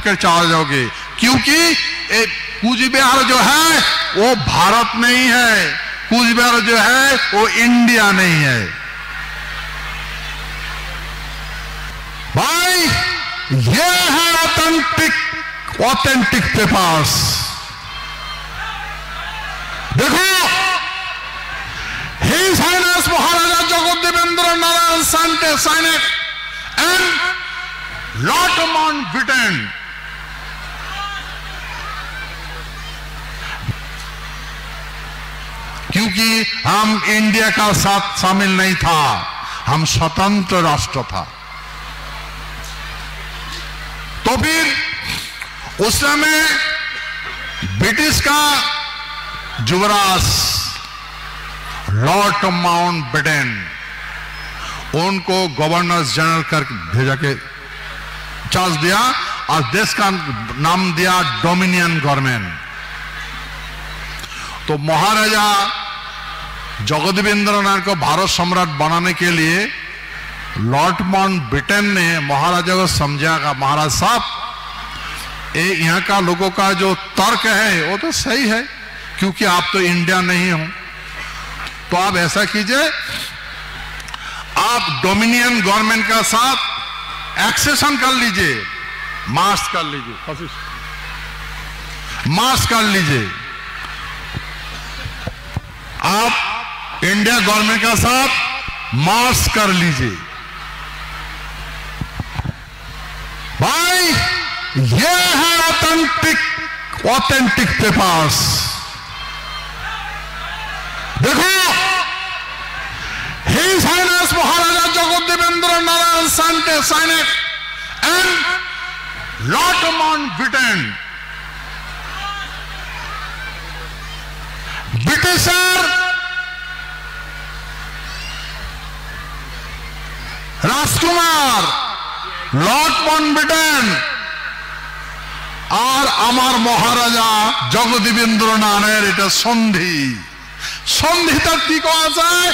के चला जाओगे, क्योंकि कूच बिहार जो है वो भारत नहीं है, कूच बिहार जो है वो इंडिया नहीं है। भाई ये है ऑथेंटिक पेपर्स। देखो, His Highness Maharaja Jagadevendra Narayan Sante Sainik and Lord Mountbatten क्योंकि हम इंडिया का साथ शामिल नहीं था, हम स्वतंत्र राष्ट्र था। तो फिर उस समय ब्रिटिश का युवराज लॉर्ड माउंटबेटन उनको गवर्नर जनरल कर भेजा के चार्ज दिया और देश का नाम दिया डोमिनियन गवर्नमेंट। तो महाराजा जगदेवेंद्र नारायण को भारत सम्राट बनाने के लिए लॉर्ड माउंटबेटन ने महाराजा को समझाया, महाराज साहब यहाँ का लोगों का जो तर्क है वो तो सही है, क्योंकि आप तो इंडिया नहीं हो, तो आप ऐसा कीजिए, आप डोमिनियन गवर्नमेंट का साथ एक्सेशन कर लीजिए, मार्च कर लीजिए, मार्च कर लीजिए, आप इंडिया गवर्नमेंट का साथ मार्च कर लीजिए। भाई ये है ऑथेंटिक पेपर्स। देखो, His Highness Maharaja Jagadevendra Narayan Sante Sainik and Lord Mountbatten britisher Rajkumar Lord Mountbatten और आमार महाराजा जगदेवेंद्र नारायण এটা সন্ধি, সন্ধিটা কি করা যায়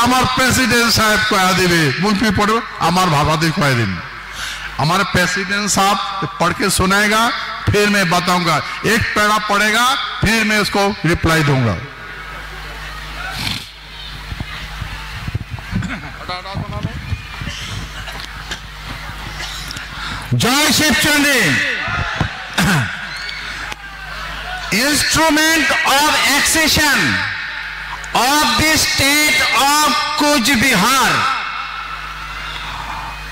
আমার প্রেসিডেন্ট साहब কয়া দিবে, মুলপি পড়ো আমার ভাবাতে কয়া দিন, हमारे प्रेसिडेंट साहब पढ़ के सुनाएगा, फिर मैं बताऊंगा, एक पैरा पढ़ेगा फिर मैं उसको रिप्लाई दूंगा। जय Shivchandi. Instrument of accession of the state of Cooch Behar,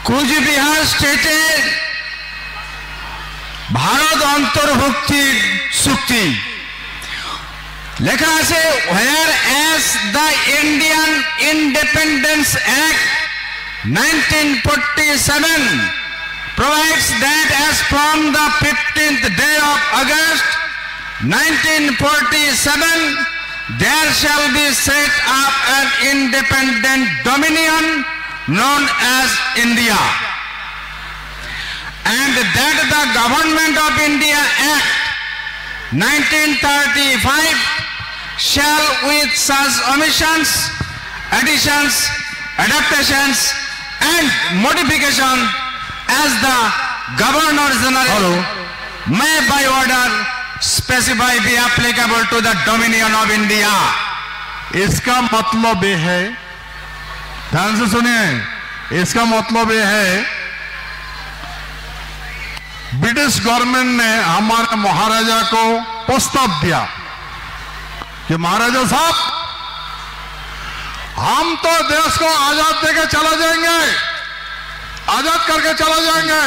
Cooch Behar स्टेटे भारत अंतर्भुक्तिर चुक्ति लेखा आछे, where as the Indian Independence Act 1947 provides that as from the 15th day of August 1947 there shall be set up an independent dominion known as India, and that the Government of India Act 1935 shall with such omissions, additions, adaptations and modification as the Governor General may by order specify be applicable to the Dominion of India। इसका मतलब ये है, ध्यान से सुनिए, इसका मतलब ये है ब्रिटिश गवर्नमेंट ने हमारे महाराजा को प्रस्ताव दिया कि महाराजा साहब हम तो देश को आजाद देके चला जाएंगे, आजाद करके चला जाएंगे,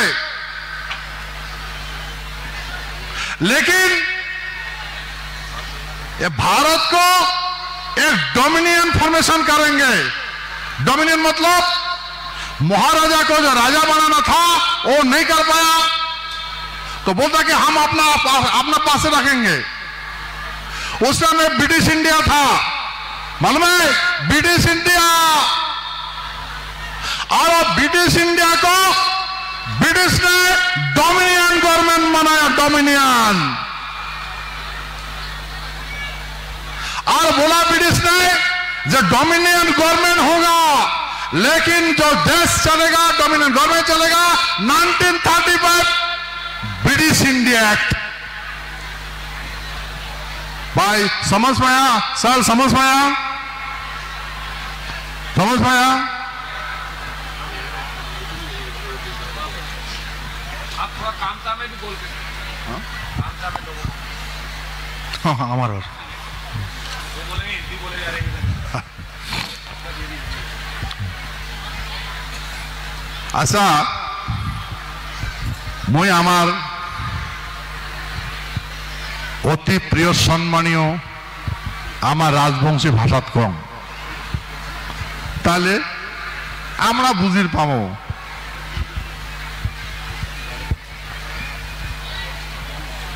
लेकिन ये भारत को एक डोमिनियन फॉर्मेशन करेंगे। डोमिनियन मतलब महाराजा को जो राजा बनाना था वो नहीं कर पाया, तो बोलता कि हम अपना पास रखेंगे। उस समय ब्रिटिश इंडिया था, मालूम है, ब्रिटिश इंडिया, और ब्रिटिश इंडिया को ब्रिटिश ने डोमिनियन गवर्नमेंट बनाया, डोमिनियन, और बोला ब्रिटिश ने जो डोमिनियन गवर्नमेंट होगा, लेकिन जो देश चलेगा डोमिनियन गवर्नमेंट चलेगा। 1935 ब्रिटिश इंडिया एक्ट। भाई समझ पाया सर? समझ पाया? समझ पाया? आप थोड़ा कामता में भी बोल के कामता में लोगों हाँ हाँ हमारा वो बोलेंगे हिंदी बोले जा रहे हैं। আচ্ছা মই আমার অতি প্রিয় সম্মানীয় আমার রাজবংশী ভাষাত কম, তাহলে আমরা বুঝির পাবো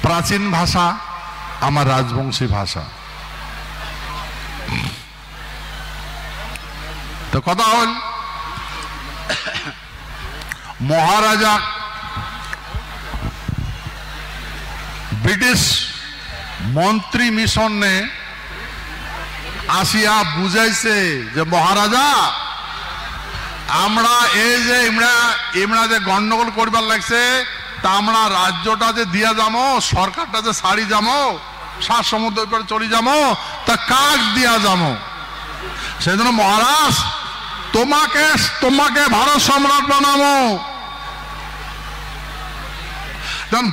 প্রাচীন ভাষা আমার রাজবংশী ভাষা। তো কথা হল মহারাজা ব্রিটিশ মন্ত্রী মিশন নে আসিয়া বুঝাইছে যে মহারাজা আমরা এই যে ইমরা যে গন্ডগোল করবার লাগছে তা আমরা রাজ্যটা যে দিয়া যাবো, সরকারটা যে ছাড়ি যাবো, সাত সমুদ্র উপরে চলে যাবো, তা কাক দিয়া যাবো। সেজন্য মহারাজ তোমাকে ভারত সম্রাট বানাবো।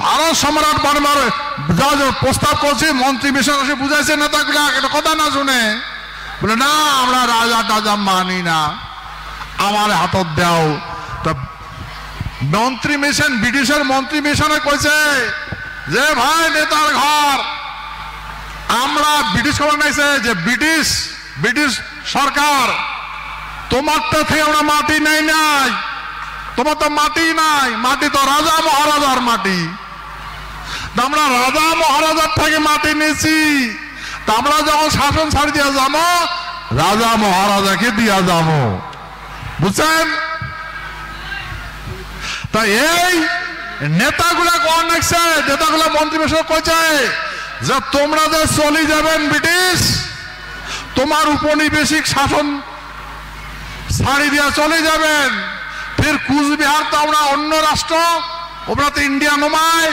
ভারত সম্রাট বানাবার যা প্রস্তাব করছি মন্ত্রী বিশেষ বুঝাইছে নেতাগুলা একটা কথা না শুনে বলে না আমরা রাজা টাজা মানি না, আমার হাতত দাও। তা মন্ত্রী মিশন ব্রিটিশের মন্ত্রী মিশনে কইছে যে ভাই নেতার ঘর আমরা ব্রিটিশ খবর নাইছে যে ব্রিটিশ সরকার তোমার তো থেকে আমরা মাটি নেই নাই, তোমার তো মাটি নাই, মাটি তো রাজা মহারাজার মাটি। আমরা রাজা মহারাজার থেকে মাটি নিয়েছি, তা আমরা যখন শাসন ছাড়ি দিয়া যাবো রাজা মহারাজাকে দিয়া যাবো, বুঝছেন? তা এই নেতাগুলা কোন লাগছে, নেতাগুলা মন্ত্রী বিষয় কইছে যে তোমরা যে চলে যাবেন ব্রিটিশ, তোমার উপনিবেশিক শাসন ছাড়ি দিয়া চলে যাবেন, ফির কুচবিহার তো আমরা অন্য রাষ্ট্র, ওরা তো ইন্ডিয়া নমায়,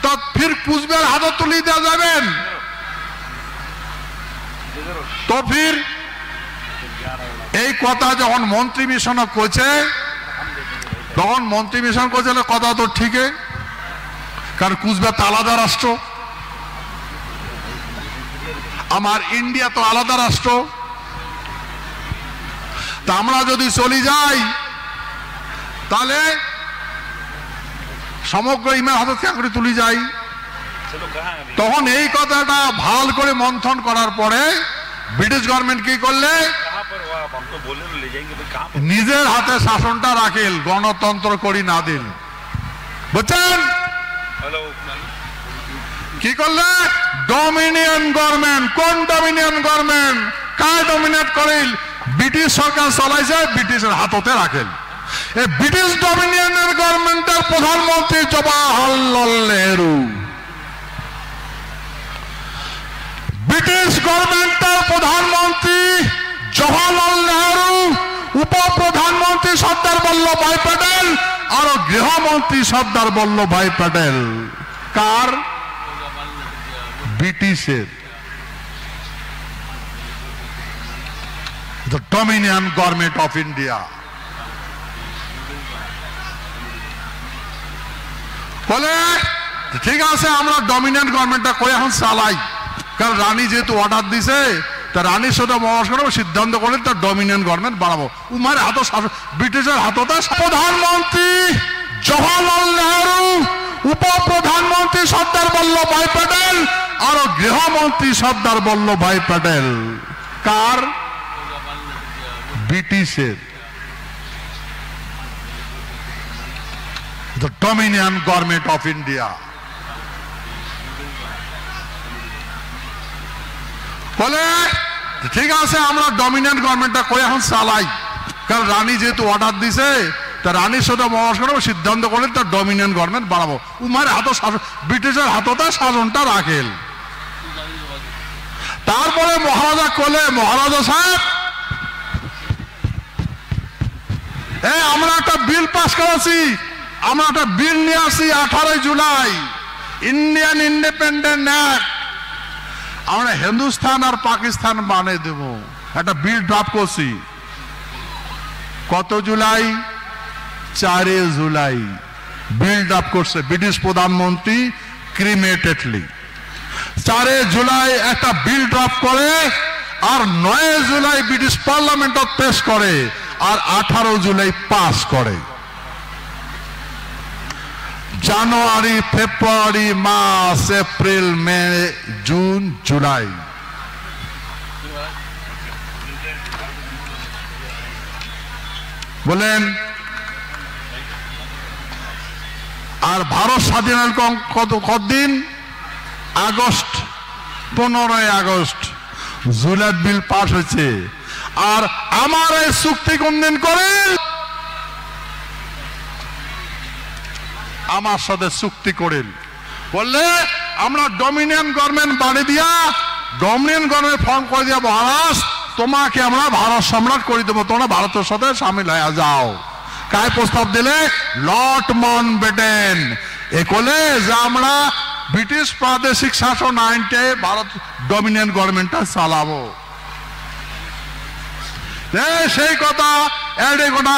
তো ফির কুচবিহার হাতে তুলে দেওয়া যাবেন। তো ফির এই কথা যখন মন্ত্রী মিশন কইছে তখন মন্ত্রী মিশন কইছে কথা তো ঠিকই, কারণ কুচবিহার তো আলাদা রাষ্ট্র, আমার ইন্ডিয়া তো আলাদা রাষ্ট্র। তা আমরা যদি চলে যাই তাহলে সমগ্র ইমার হাতে চাকরি তুলে যাই। তখন এই কথাটা ভাল করে মন্থন করার পরে ব্রিটিশ গভর্নমেন্ট কি করলে নিজের হাতে শাসনটা রাখেল, গণতন্ত্র করি না দিল, বুঝছেন? কি করলে ডমিনিয়ন গভর্নমেন্ট। কোন ডমিনিয়ন গভর্নমেন্ট? কার ডমিনেট করিল? ব্রিটিশ সরকার চলাইছে, ব্রিটিশের হাততে রাখেল। এই ব্রিটিশ ডমিনিয়নের গভর্নমেন্টের প্রধানমন্ত্রী জওয়াহরলাল নেহরু, ব্রিটিশ গভর্নমেন্টের প্রধানমন্ত্রী জওয়াহরলাল নেহরু, উপপ্রধানমন্ত্রী সর্দার বল্লভভাই প্যাটেল আর গৃহমন্ত্রী সর্দার বল্লভভাই প্যাটেল। কার? ব্রিটিশের। The Dominion Government of India. বলে ঠিক আছে আমরা ডমিনিয়ন গভর্নমেন্টটা করে এখন চালাই, কারণ রানী যেহেতু অর্ডার দিছে তা রানীর সাথে পরামর্শ করে সিদ্ধান্ত করলেন তার ডমিনিয়ন গভর্নমেন্ট বানাবো। উমার হাত ব্রিটিশের হাততে প্রধানমন্ত্রী জওয়াহরলাল নেহরু, উপপ্রধানমন্ত্রী সর্দার বল্লভভাই প্যাটেল আর গৃহমন্ত্রী সর্দার বল্লভভাই প্যাটেল। কার? ব্রিটিশের। The Dominion Government of India. বলে ঠিক আছে আমরা ডমিনিয়ন গভর্নমেন্টটা করে এখন চালাই, কারণ রানী যেহেতু অর্ডার দিছে তা রানীর সাথে পরামর্শ করে সিদ্ধান্ত করলেন তার ডমিনিয়ন গভর্নমেন্ট বানাবো। উমার হাত ব্রিটিশের হাততে শাসনটা রাখেল। তারপরে মহারাজা কলে মহারাজা সাহেব আমরা একটা বিল পাস করেছি আমরা একটা বিল নিয়ে আসি 18 জুলাই ইন্ডিয়ান ইন্ডিপেন্ডেন্ট অ্যাক্ট, আমরা হিন্দুস্তান আর পাকিস্তান বানিয়ে দেব, একটা বিল ড্রাফট করছি। কত জুলাই? 4 জুলাই বিল ড্রাফট করছে ব্রিটিশ প্রধানমন্ত্রী ক্রিমেটেডলি। 4 জুলাই একটা বিল ড্রাফট করে, আর 9 জুলাই ব্রিটিশ পার্লামেন্টত পেশ করে, আর 18 জুলাই পাস করে। জানুয়ারি, ফেব্রুয়ারি, মার্চ, এপ্রিল, মে, জুন, জুলাই, বলেন। আর ভারত স্বাধীন কতদিন? August, 15 August July bill pass হয়েছে। আর আমার এই চুক্তি কোন দিন করেন? আমার সাথে চুক্তি করেন, বললে আমরা ডমিনিয়ন গভর্নমেন্ট বানিয়ে দিয়া, ডমিনিয়ন গভর্নমেন্ট ফর্ম করে দিয়া, মহারাজ তোমাকে আমরা ভারত সম্রাট করে দেবো, তোমরা ভারতের সাথে সামিল হয়ে যাও। কায় প্রস্তাব দিলে? Lord Mountbatten. এ কলে যে আমরা ব্রিটিশ প্রাদেশিক শাসন আইনটে ভারত ডমিনিয়ন গভর্নমেন্টটা চালাবো। সেই কথা এই কথা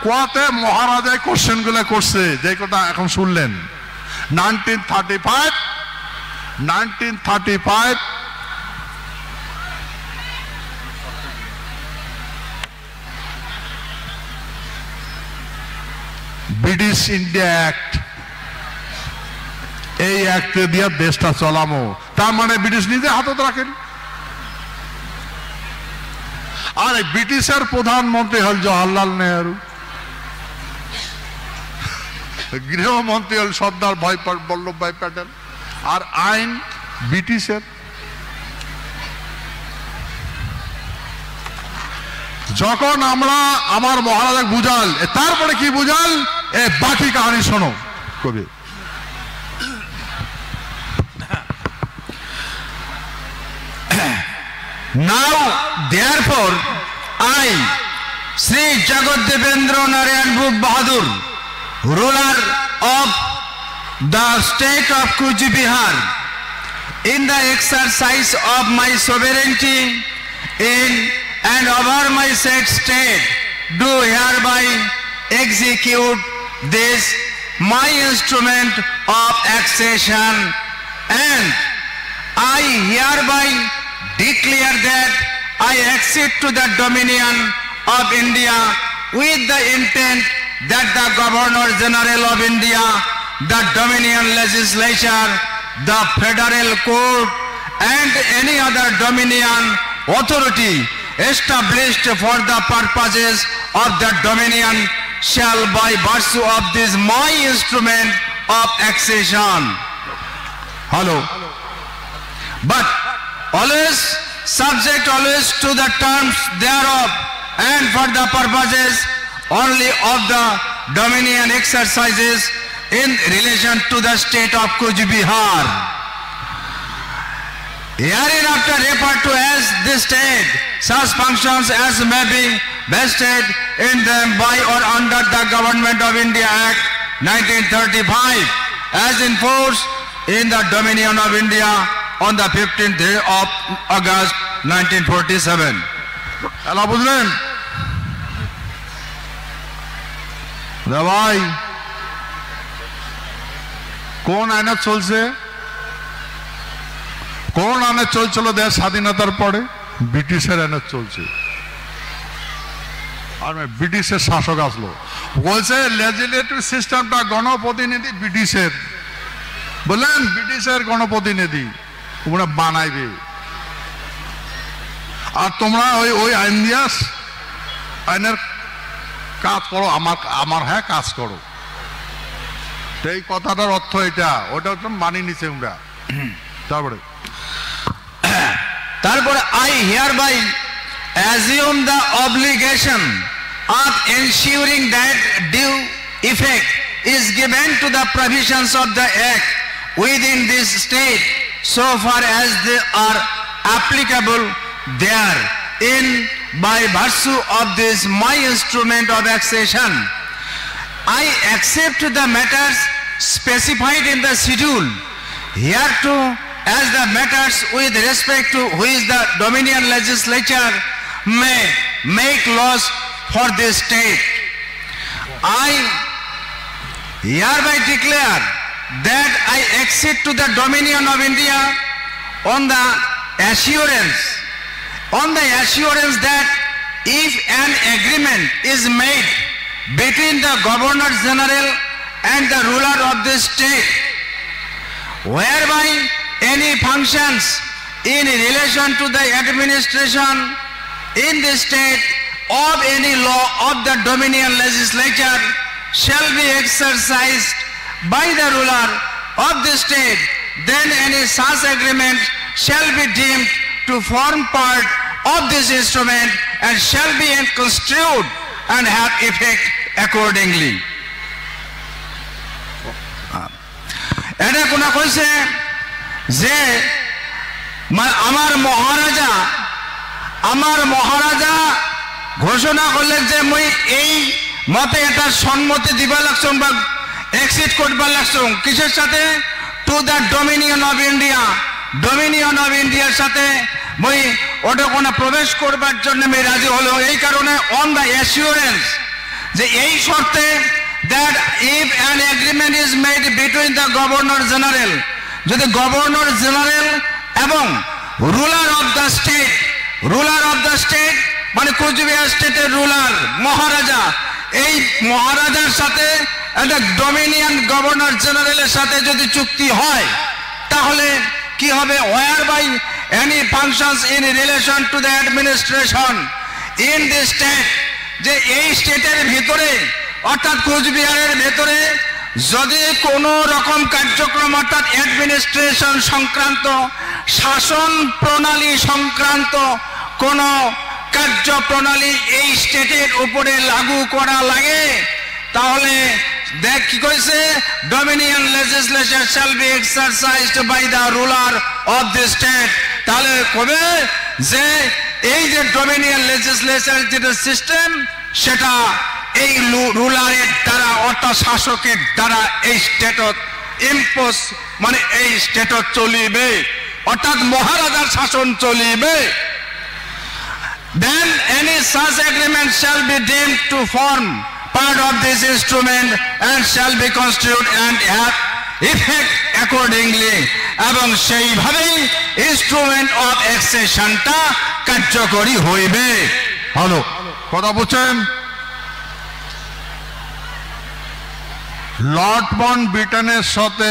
কোয়াতে মহারাজা কোশ্চেন গুলো করছে, যে কথা এখন শুনলেন। 1935 ব্রিটিশ ইন্ডিয়া অ্যাক্ট, এই অ্যাক্টে দিয়ে দেশটা চলামো। তার মানে ব্রিটিশ নিজে হাতত রাখেন। আর ব্রিটিশের প্রধানমন্ত্রী হল জওয়াহরলাল নেহরু, গৃহমন্ত্রী হল সর্দার বল্লভভাই প্যাটেল, আর আইন ব্রিটিশের। যখন আমরা আমার মহারাজা বুঝাল, তারপরে কি বুঝাল, এ বাকি কাহিনী শোনো কবি। Now, therefore, I, Sri Jagadevendra Narayan Bhog Bahadur, ruler of the state of Kuch Bihar, in the exercise of my sovereignty in and over my said state, do hereby execute this my instrument of accession, and I hereby declare that I accede to the dominion of India with the intent that the Governor General of India, the Dominion Legislature, the Federal Court, and any other Dominion authority established for the purposes of the Dominion shall by virtue of this my instrument of accession. Hello. But always subject always to the terms thereof, and for the purposes only of the dominion exercises in relation to the state of Kuch Bihar. Hereinafter referred to as this state, such functions as may be vested in them by or under the Government of India Act 1935, as in force in the Dominion of India on the 15th day of August 1947. এলা বুঝলেন? ভাই কোন আইনে চলছে? কোন আইনে চলছিল দেশ স্বাধীনতার পরে? ব্রিটিশের আইনে চলছে। আর ব্রিটিশের শাসক আসলো, বলছে লেজিসলেটিভ সিস্টেমটা গণপ্রতিনিধি ব্রিটিশের। বললেন ব্রিটিশের গণপ্রতিনিধি ওরা বানাইবে, আর তোমরা ওই আইন দিয়া আইনের কাজ করো, আমার হ্যাঁ কাজ করো। এই কথাটার অর্থ এটা, ওটা মানি নিছে আমরা। তারপরে I hereby assume the obligation of ensuring that due effect is given to the provisions of the Act within this state, so far as they are applicable therein by virtue of this my instrument of accession. I accept the matters specified in the schedule hereto as the matters with respect to which the Dominion legislature may make laws for this state. I hereby declare that I accede to the Dominion of India on the assurance that if an agreement is made between the Governor General and the ruler of this state, whereby any functions in relation to the administration in the state of any law of the Dominion legislature shall be exercised by the ruler of the state, then any such agreement shall be deemed to form part of this instrument and shall be construed and have effect accordingly. এটা কোনা কইছে যে আমার মহারাজা ঘোষণা করলেন যে মই এই মতে এটা সম্মতি দিবা লাগছং বা এক্সিট করবা লাগছং কিসের সাথে টু দ্য ডমিনিয়ন অফ ইন্ডিয়ার সাথে মই ওটা কোনা প্রবেশ করবার জন্য আমি রাজি হলো এই কারণে অন দ্য অ্যাসিওরেন্স যে এই শর্তে that if an agreement is made between the Governor General, যদি গভর্নর জেনারেল এবং রুলার অফ দ্য স্টেট মানে কোচবিহার স্টেটের রুলার মহারাজা, এই মহারাজার সাথে একটা ডমিনিয়ন গভর্নর জেনারেলের সাথে যদি চুক্তি হয় তাহলে কি হবে, whereby any functions in relation to the administration in the state, যে এই স্টেটের ভিতরে অর্থাৎ কোচবিহারের ভেতরে যদি কোনো রকম কার্যক্রম অর্থাৎ অ্যাডমিনিস্ট্রেশন সংক্রান্ত শাসন প্রণালী সংক্রান্ত কোনো কার্যপ্রণালী এই স্টেটের উপরে লাগু করা লাগে তাহলে দেখ কি কইছে dominion legislation shall be exercised by the ruler of the state. তাহলে কবে যে এই যে ডমিনিয়ন লেজিসলেশন যেটা সিস্টেম সেটা এই রুলারের দ্বারা অর্থাৎ শাসকের দ্বারা এই স্টেটত ইম্পোজ মানে এই স্টেটত চলিবে অর্থাৎ মহারাজার শাসন চলিবে। Then any such agreement shall be deemed to form part of this instrument and shall be constituted and have effect accordingly, এবং সেইভাবেই ইনস্ট্রুমেন্ট অফ এক্সেশনটা কার্যকরী হইবে। হ্যালো, কথা বলছেন? লর্ড মাউন্টব্যাটেনের সাথে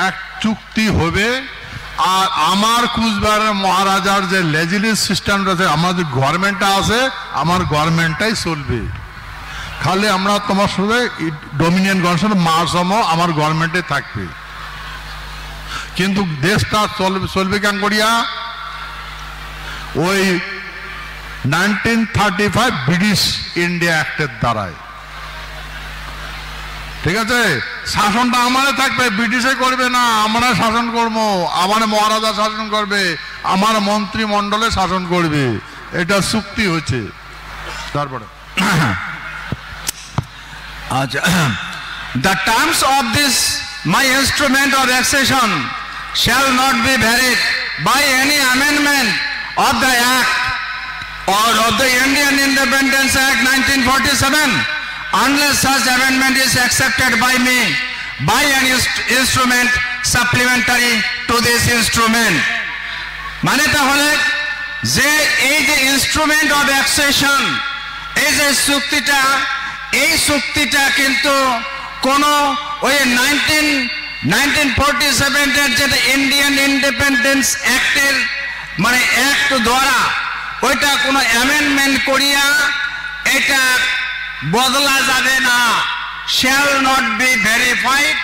এক চুক্তি হবে আর আমার কুচবিহারের মহারাজার যে লেজিসলেটিভ সিস্টেমটা আছে আমাদের গভর্নমেন্টটা আছে আমার গভর্নমেন্টটাই চলবে, খালি আমরা তোমার সাথে ডমিনিয়ন গভর্নমেন্ট মার্চমো আমার গভর্নমেন্টে থাকবে, কিন্তু দেশটা চলবে কেন করিয়া ওই 1935 ব্রিটিশ ইন্ডিয়া অ্যাক্টের দ্বারায়। ঠিক আছে, শাসনটা আমাদের থাকবে, ব্রিটিশে করবে না, আমরা শাসন করবো, আমার মহারাজা শাসন করবে, আমার মন্ত্রিমণ্ডলে শাসন করবে, এটা চুক্তি হচ্ছে। তারপরে আচ্ছা, the terms of this my instrument of accession shall not be varied by any amendment of the Act or of the Indian Independence Act 1947 unless such amendment is accepted by me by an instrument supplementary to this instrument। মানে তাহলে যে এই যে instrument of অ্যাকসেশন এই যে চুক্তিটা এই চুক্তিটা কিন্তু কোন ওই 1947 এর যেটা ইন্ডিয়ান ইন্ডিপেন্ডেন্স অ্যাক্টের মানে অ্যাক্ট দ্বারা ওইটা কোনো অ্যামেন্ডমেন্ট করিয়া এটা বদলা যাবে না, shall not be verified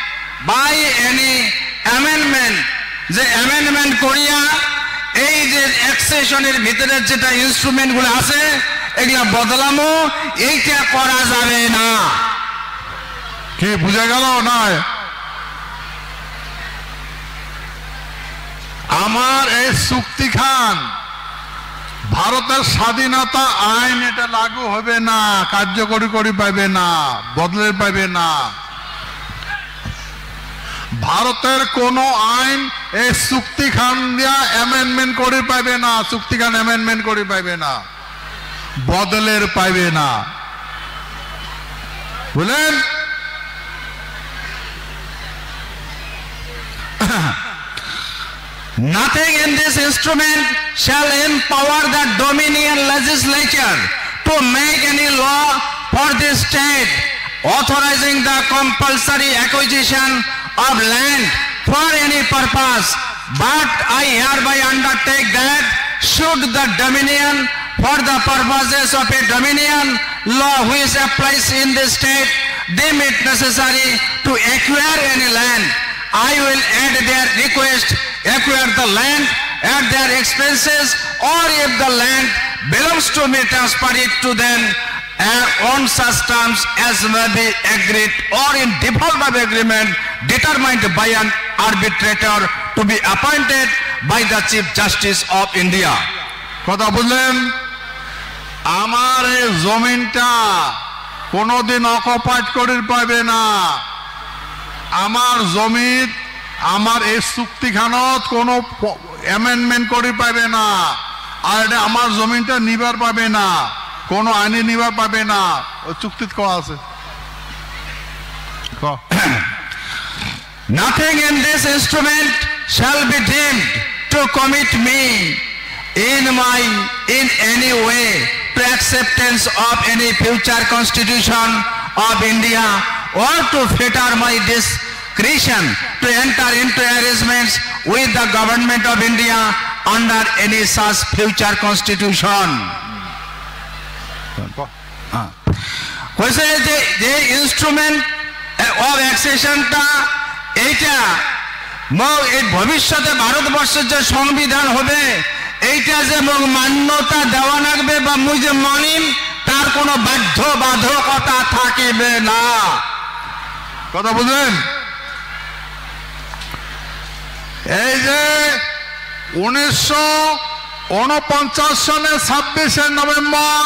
by any amendment, যে অ্যামেন্ডমেন্ট করিয়া এই যে অ্যাকসেশনের ভিতরে যেটা ইনস্ট্রুমেন্টগুলো আছে এগুলা বদলামো এইটা করা যাবে না। কি বুঝা গেল না? আমার এই চুক্তি খান ভারতের স্বাধীনতা আইন এটা লাগু হবে না, কার্যকরী করি পাবে না, বদলে পাবে না। ভারতের কোন আইন এই চুক্তিখান দিয়া অ্যামেন্ডমেন্ট করে পাবে না, চুক্তিখান অ্যামেন্ডমেন্ট করে পাবে না, বদলের পাবে না, বুঝলেন? Nothing in this instrument shall empower the Dominion legislature to make any law for this state authorizing the compulsory acquisition of land for any purpose. But I hereby undertake that should the Dominion, for the purposes of a Dominion law which applies in this state, deem it necessary to acquire any land, I will at their request acquire the land at their expenses, or if the land belongs to me, transfer it to them on such terms as may be agreed or in default of agreement determined by an arbitrator to be appointed by the Chief Justice of India. কথা বুঝলেন? আমার এই জমিনটা কোনোদিন occupied করে পাবে না। আমার জমিত আমার এই চুক্তিখানত কোনো অ্যামেন্ডমেন্ট করে পাবে না, আর এটা আমার জমিনটা নিবার পাবে না, কোনো আইনে নিবার পাবে না। ওই চুক্তিত করা আছে। Nothing in this instrument shall be deemed to commit me in any way to acceptance of any future constitution of India, or to fetter my discretion to enter into arrangements with the government of India under any such future constitution. হয়েছে যে instrument of অ্যাক্সেশনটা এইটা এই ভবিষ্যতে ভারতবর্ষের যে সংবিধান হবে এইটা যে মান্যতা দেওয়া লাগবে বা মুই যে মানিম তার কোনো বাধ্যবাধকতা থাকিবে না। কথা বুঝলেন? এই যে 1949 সনের 26শে নভেম্বর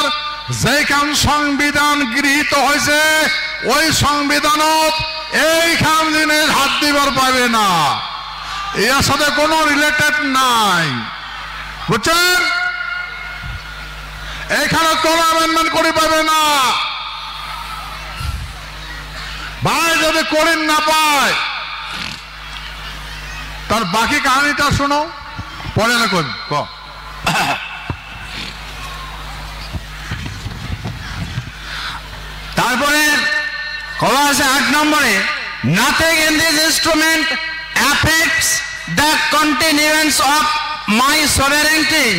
যেখান সংবিধান গৃহীত হয়েছে ওই সংবিধানত এইখান জিনিস হাত দিবার পাবে না, এর সাথে কোনো রিলেটেড নাই, বুঝছেন? এখানে কোনো অ্যামেন্ডমেন্ট করে পাবে না। ভাই যদি করেন না পায় তার বাকি কাহিনীটা শোনো, পরে না কোন তারপরে কলা আছে 8 নম্বরে, nothing in this instrument affects the continuance of my sovereignty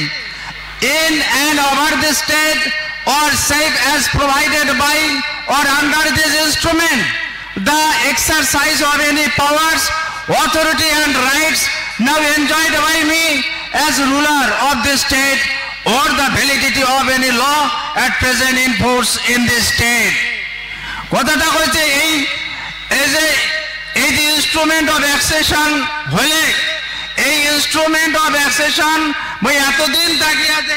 in and over the state or save as provided by or under this instrument the exercise of any powers, authority and rights now enjoyed by me as ruler of the state, or the validity of any law at present in force in this state. কথাটা হচ্ছে এই যে instrument of accession হলে এই instrument of accession মই এতদিন তাকিয়ে আছে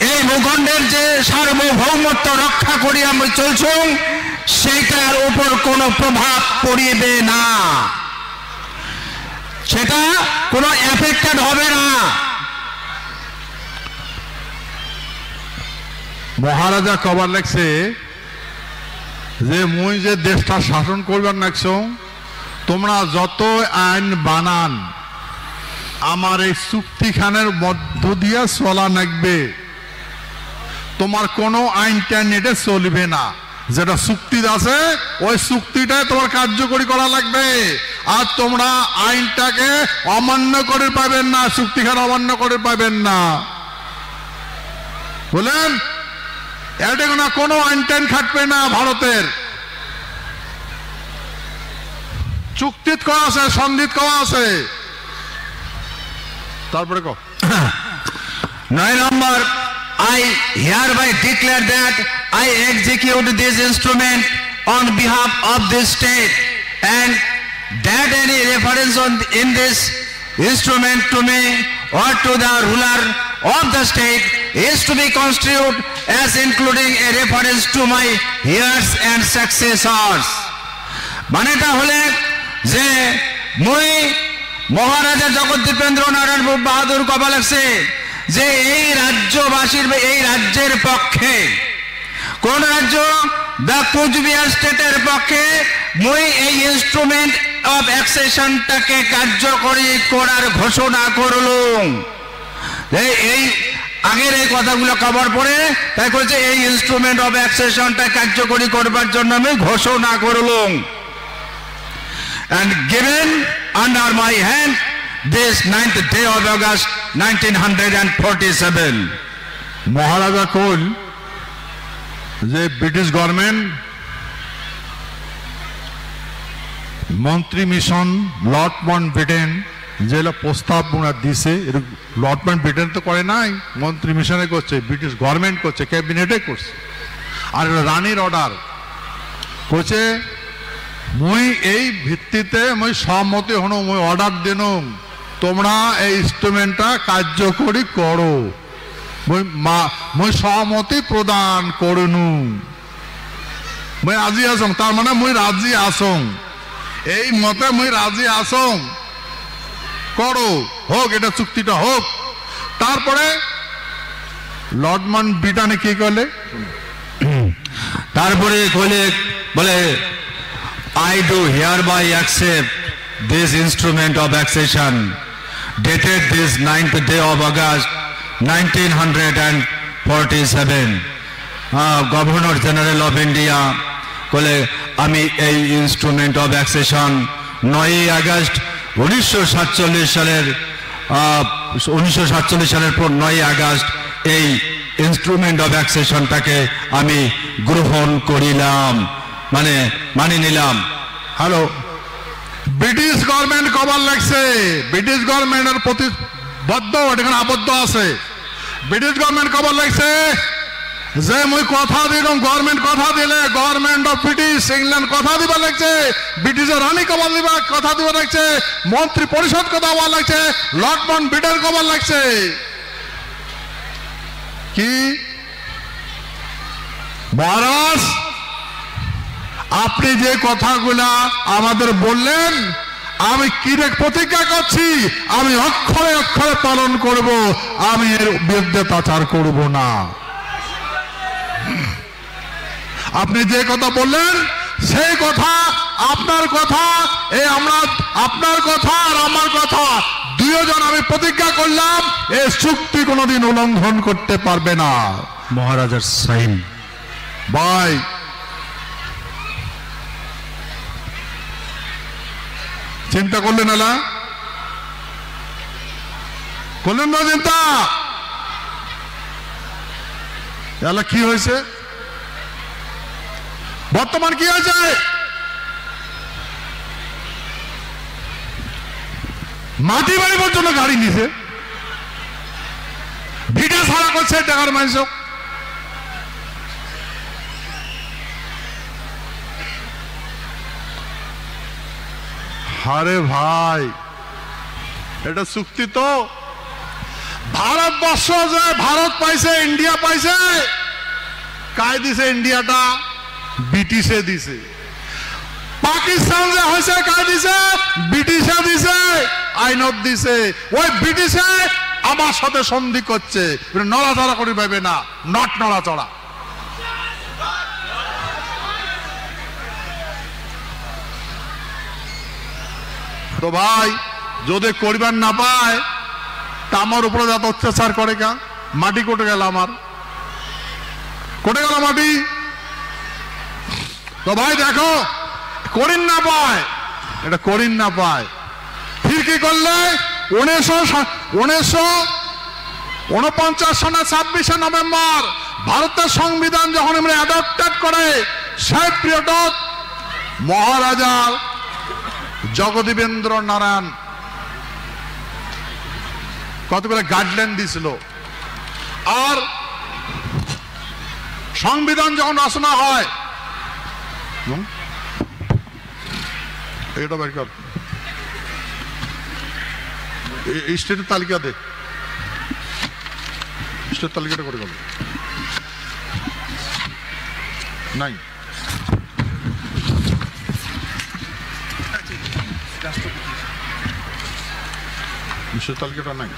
এই ভূখণ্ডের যে সার্বভৌমত্ব রক্ষা করি আমি চলছু সেইটার উপর কোনো প্রভাব পড়িবে না, সেটা কোনো এফেক্টেড হবে না। মহারাজা কবার লেখছে যে মুই যে দেশটা শাসন করবার নাকছ, তোমরা যত আইন বানান আমার এই চুক্তিখানের মধ্য দিয়া চলা লাগবে, তোমার কোনো আইন টাইন এটা চলবে না, যেটা চুক্তি আছে ওই চুক্তিটাই তোমার কার্যকরী করা লাগবে, আর তোমরা আইনটাকে অমান্য করে পাবেন না, চুক্তিখান অমান্য করে পাবেন না, বলেন? এটা না কোনো আইন টাইন খাটবে না, ভারতের চুক্তিত করা আছে, সন্ধিত করা আছে। তারপরে 9 নম্বর, I hereby declare that I execute this instrument on behalf of this state, and that any reference in this instrument to me or to the ruler of the state is to be construed as including a reference to my heirs and successors. মানেটা হলে যে মই মহারাজা জগদ্দীপেন্দ্র নারায়ণ বাহাদুর কবা লাগছে যে এই রাজ্যবাসীর এই রাজ্যের পক্ষে কোন রাজ্য দ্য কুচবিহার স্টেটের পক্ষে মই এই ইনস্ট্রুমেন্ট অফ অ্যাকসেশনটাকে কার্যকরী করার ঘোষণা করলুম। এই আগের এই কথাগুলো কভার পরে তাই করেছে এই ইনস্ট্রুমেন্ট অফ অ্যাকসেশনটা কার্যকরী করবার জন্য আমি ঘোষণা করলুম। And given under my hand this 9th day of August 1947. মহারাজা কইল যে ব্রিটিশ গভর্নমেন্ট মন্ত্রী মিশন লর্ড মাউন্টব্যাটেন যেগুলো প্রস্তাব দিছে লর্ড মাউন্টব্যাটেন তো করে নাই, মন্ত্রী মিশনে করছে, ব্রিটিশ গভর্নমেন্ট করছে, ক্যাবিনেটে করছে। আর রানীর অর্ডার করছে মুই এই ভিত্তিতে মুই সম্মতি হনু, মুই অর্ডার দিনুম তোমরা এই ইনস্ট্রুমেন্টটা কার্যকরী করো, মুই সহমতি প্রদান করনু, মুই রাজি আসং। তার মানে মুই রাজি আসং, এই মতে মুই রাজি আসং, করো, হোক এটা চুক্তিটা হোক। তারপরে লর্ড মাউন্টব্যাটেন কি করলে, তারপরে কইলে বলে I do hereby accept this instrument of accession dated this 9th day of August 1947. Governor General of India বলে আমি এই ইনস্ট্রুমেন্ট অফ অ্যাকসেশন 9 আগস্ট 1947 সালের পর 9 আগস্ট এই ইনস্ট্রুমেন্ট অফ অ্যাকসেশনটাকে আমি গ্রহণ করিলাম, মানে মানি নিলাম। হ্যালো, ব্রিটিশ গভর্নমেন্ট কবার লাগছে, ব্রিটিশ গভর্নমেন্টের প্রতিবদ্ধ এখানে আবদ্ধ আছে। ব্রিটিশ গভর্নমেন্ট কবার লাগছে যে মুই কথা দিলাম, গভর্নমেন্ট কথা দিলে গভর্নমেন্ট অফ ব্রিটিশ ইংল্যান্ড কথা দিবা লাগছে, ব্রিটিশের রানী কবার দিবা কথা দিবা লাগছে, মন্ত্রী পরিষদ কথা বলা লাগছে, লর্ড মাউন্টব্যাটেন কবার লাগছে কি মহারাজ আপনি যে কথাগুলা আমাদের বললেন আমি কিরে প্রতিজ্ঞা করছি আমি অক্ষরে অক্ষরে পালন করব, আমি এর বিরুদ্ধে তাচার করব না। আপনি যে কথা বললেন সেই কথা, আপনার কথা, এই আমরা আপনার কথা আর আমার কথা দুইজন আমি প্রতিজ্ঞা করলাম এই চুক্তি কোনোদিন উল্লঙ্ঘন করতে পারবে না। মহারাজার সাইন। ভাই চিন্তা করলেন না, করলেন না চিন্তা, এলা কি হয়েছে বর্তমান কি হয়েছে, মাটি বাড়ি পর্যন্ত গাড়ি নিছে, ভিটা ছাড়া করছে টাকার মানুষ। আরে ভাই এটা চুক্তি তো ভারতবর্ষ যে ভারত পাইছে, ইন্ডিয়া পাইছে, কায় দিছে ইন্ডিয়াটা, ব্রিটিশে দিছে। পাকিস্তান যে হয়েছে কায় দিছে, ব্রিটিশে দিছে, আইনত দিছে। ওই ব্রিটিশে আমার সাথে সন্ধি করছে, নড়াচড়া করি পাইবে না, নট নড়াচড়া। তো ভাই যদি করিবার না পায় তা আমার উপরে যত অত্যাচার করে কা, মাটি কোটে গেল, আমার কোটে গেল মাটি। তো ভাই দেখো করিন না পায়, এটা করিন না পায়, ফির কি করলে 1949 সনের 26শে নভেম্বর ভারতের সংবিধান যখন আমরা অ্যাডপ্টেড করে সেই পিরিয়ডত মহারাজা জগদীবেন্দ্র নারায়ণ কতগুলো গাইডলাইন দিয়েছিল। আর সংবিধান যখন রচনা হয়, এটা বের কর, স্টেটের তালিকা দে, মিস্টার তালিকাটা করে গেল নাই মিস্টার তালিকাটা নাই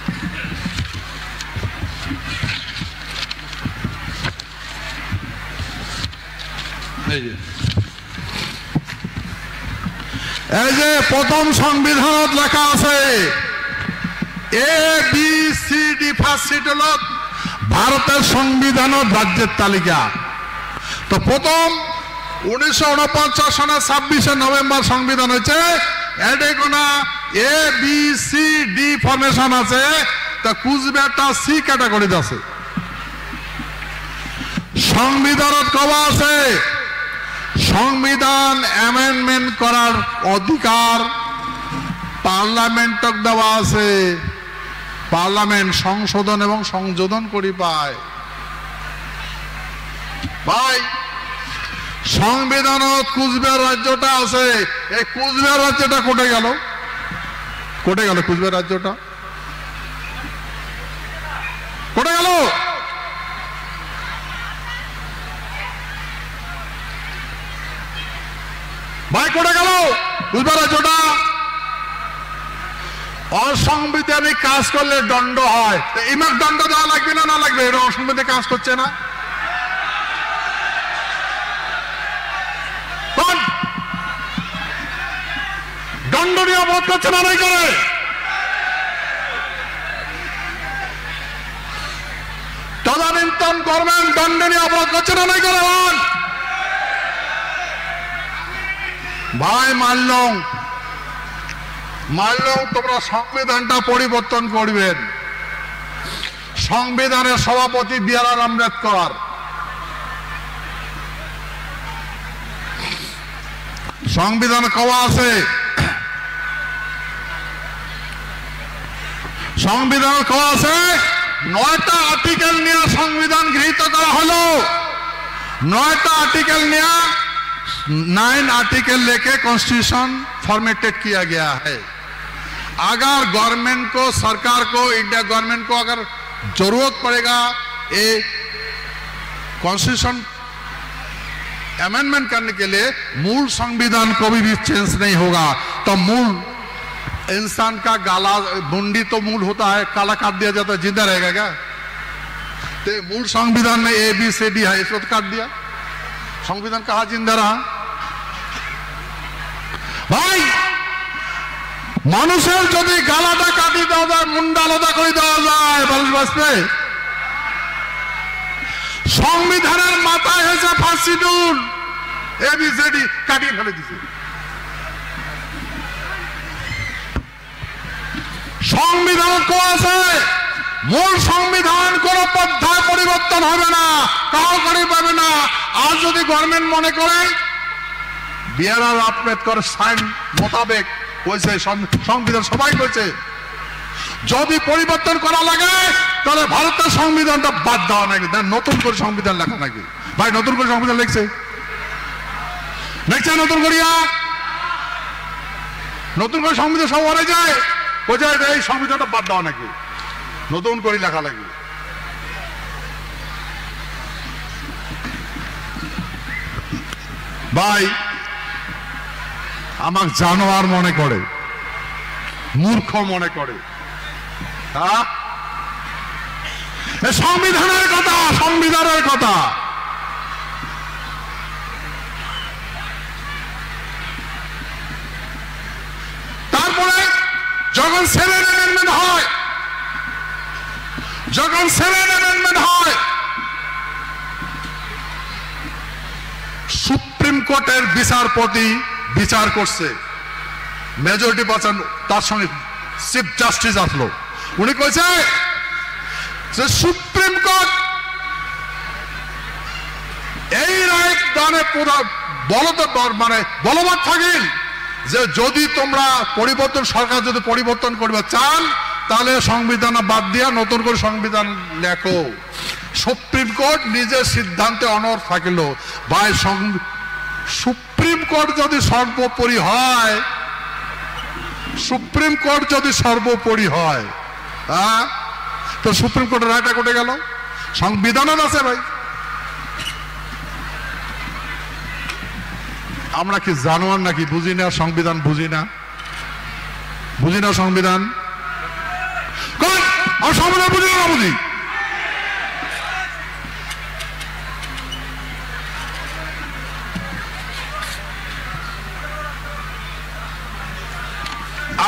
এই যে প্রথম সংবিধানত লেখা আছে ABCD ফার্স্ট সিট হল ভারতের সংবিধান রাজ্যের তালিকা। তো প্রথম 1949 সনের 26শে নভেম্বর সংবিধান হয়েছে। এতে কোনো ABCD ফরমেশন আছে, তা কুচবিহারটা সি ক্যাটাগরিতে আছে। সংবিধানত কবা আছে সংবিধান অ্যামেন্ডমেন্ট করার অধিকার পার্লামেন্টক দেওয়া আছে। পার্লামেন্ট সংশোধন এবং সংযোজন করি পায়। ভাই সংবিধানত কুচবিহার রাজ্যটা আছে, এই কুচবিহার রাজ্যটা কোটে গেল? কোটে গেল কুচবিহার রাজ্যটা? কোটে গেল? ভাই কোটে গেল কুচবিহার রাজ্যটা? অসাংবিধানিক কাজ করলে দণ্ড হয়, ইমাক দণ্ড দেওয়া লাগবে না? না লাগবে? এটা অসাংবিধানিক কাজ করছে না? দণ্ডনীয় অপরাধ করছে না? নাই করে? তদানীন্তন গভর্নমেন্ট দণ্ডনীয় অপরাধ করছে না? নাই করে? ভাই মানলাম তোমরা সংবিধানটা পরিবর্তন করবেন। সংবিধানের সভাপতি বি.আর. আম্বেদকর। সংবিধান কওয়া আছে, সংবিধান কওয়া আছে 9টা আর্টিকেল নিয়ে সংবিধান গৃহীত করা হলো। 9টা आर्टिकल निया 9 आर्टिकल लेके कॉन्स्टिट्यूशन फॉर्मेटेड किया गया है। अगर गवर्नमेंट को, सरकार को, इंडिया गवर्नमेंट को अगर जरूरत पड़ेगा ये कॉन्स्टिट्यूशन अमेंडमेंट करने के लिए, मूल संविधान कभी भी चेंज नहीं होगा। तो मूल इंसान का गाला मुंडी तो मूल होता है, काला काट दिया जाता है, जिंदा रहेगा क्या? तो मूल संविधान में ABCD है, इसको तो काट दिया, संविधान कहा जिंदा रहा? भाई মানুষের যদি গালাটা কাটি দেওয়া যায়, মুন্ডা আলাদা করে দেওয়া যায়, মানুষ বাঁচবে? সংবিধানের মাথায় হয়েছে ফার্স্ট শিডিউল, ABCD কাটিয়ে ফেলে দিছে। সংবিধান কো আছে, মূল সংবিধান কোন পন্থায় পরিবর্তন হবে না, কাউ করে পাবে না। আর যদি গভর্নমেন্ট মনে করে বি.আর. আম্বেদকর সাইন মোতাবেক কইছে, সংবিধান সবাই কইছে, যদি পরিবর্তন করা লাগে তাহলে ভারতের সংবিধানটা বাদ দেওয়া নাকি, নতুন করে সংবিধান লেখা নাকি। ভাই নতুন করে সংবিধান লিখছে, লিখছে নতুন করিয়া, নতুন করে সংবিধান সব হয়ে যায়, বোঝা যায় এই সংবিধানটা বাদ দেওয়া নাকি, নতুন করে লেখা লাগে। ভাই আমাকে জানোয়ার মনে করে, মূর্খ মনে করে। সংবিধানের কথা, সংবিধানের কথা। তারপরে যখন 7 অ্যামেন্ডমেন্ট হয়, যখন 7 অ্যামেন্ডমেন্ট হয়, সুপ্রিম কোর্টের বিচারপতি বিচার করছে, মেজরিটি পার্সন, তার সঙ্গে চিফ জাস্টিস আসলো, উনি কইছে যে সুপ্রিম কোর্ট এই রায় দানে মানে বলবৎ থাকিল যে যদি তোমরা পরিবর্তন, সরকার যদি পরিবর্তন করবে চান তাহলে সংবিধান বাদ দিয়া নতুন করে সংবিধান লেখো। সুপ্রিম কোর্ট নিজের সিদ্ধান্তে অনড় থাকিল। ভাই সুপ্রিম কোর্ট যদি সর্বোপরি হয়, সুপ্রিম কোর্ট যদি সর্বোপরি হয়, তো সুপ্রিম কোর্টের রায়টা কোটে গেল? সংবিধানের আছে ভাই। আমরা কি জানোয়ার নাকি? বুঝি না সংবিধান, বুঝি না, বুঝি না সংবিধান। আমি সংবিধান বুঝি না, বুঝি।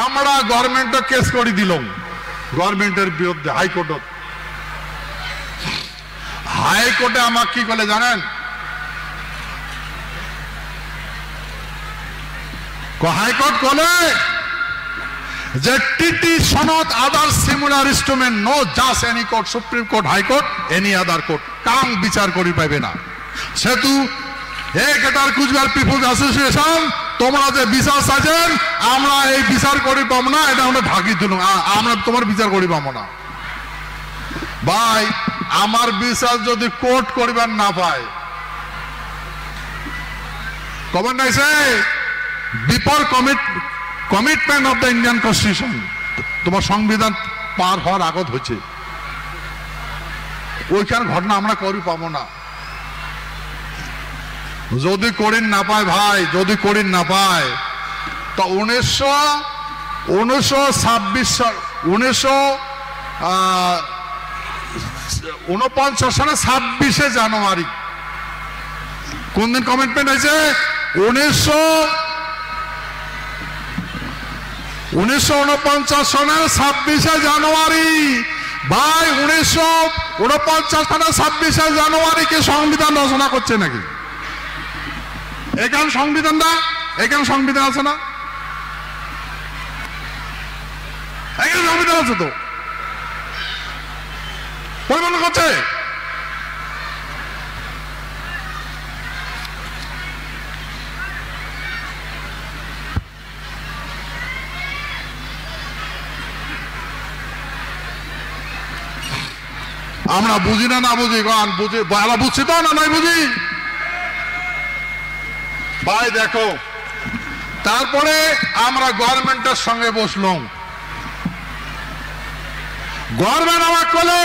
আমরা গভর্নমেন্টে কেস করে দিলাম, গভর্নমেন্টের বিরুদ্ধে হাইকোর্টত। হাইকোর্টে আমাকে কি করে জানেন? হাইকোর্ট বলে যে টিটি সনদ আদার সিমিলার ইনস্ট্রুমেন্ট নো জাজ any court, supreme court, high court, any other court কাম বিচার করি পাইবে না। সেতু গ্রেটার কুচবিহার পিপুলস অ্যাসোসিয়েশন, তোমরা যে বিচার চাইছেন আমরা এই বিচার করি পাবো না, এটা আমরা ঢাকি দিল, আমরা তোমার বিচার করি পাবো না। ভাই আমার বিচার যদি কোর্ট করিবার না পায়, কমেন্ট নাইছে before commitment of the Indian constitution, তোমার সংবিধান পার হওয়ার আগত হয়েছে, ওইখান ঘটনা আমরা করি পাবো না। যদি করিন না পায় ভাই, যদি করিন না পায় তো 1949 সালে 26শে জানুয়ারি কোন দিন কমিটমেন্ট হয়েছে? 1949 সালের 26শে জানুয়ারি। ভাই 1949 সালের 26শে জানুয়ারিকে সংবিধান রচনা করছে নাকি? এখানে সংবিধান না, এখানে সংবিধান আছে না? এখানে সংবিধান আছে তো, পরিবর্তন করছে। আমরা বুঝি না, না বুঝি গান বুঝি, বুঝছি তো না নাই বুঝি ভাই। দেখো তারপরে আমরা গভর্নমেন্টের সঙ্গে বসলাম, গভর্নমেন্ট আমার বলে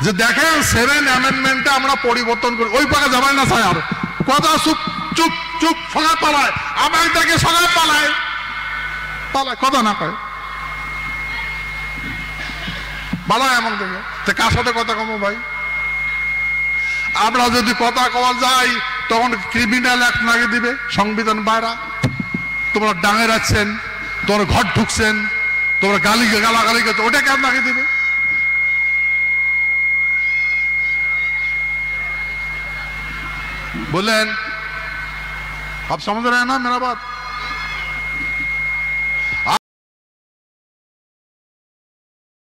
যে দেখেন 7 অ্যামেন্ডমেন্টে আমরা পরিবর্তন করি, ওই পাকা যাবেন না স্যার, কথা চুপ চুপ চুপ, সঙ্গে পালায়, আমার দেখে সঙ্গে পালায় পালায়, কথা না কয় পালায় এমন দেখে। তো কার সাথে কথা কমো ভাই? আমরা যদি কথা কওয়া যাই তখন ক্রিমিনাল অ্যাক্ট লাগিয়ে দিবে সংবিধান বাইরা। তোমরা ডাঙে রাখছেন, তোমরা ঘর ঢুকছেন, তোমরা গালাগালি করছো, ওটা কেন লাগিয়ে দিবে? बोलें आप समझ रहे हैं ना मेरा बात?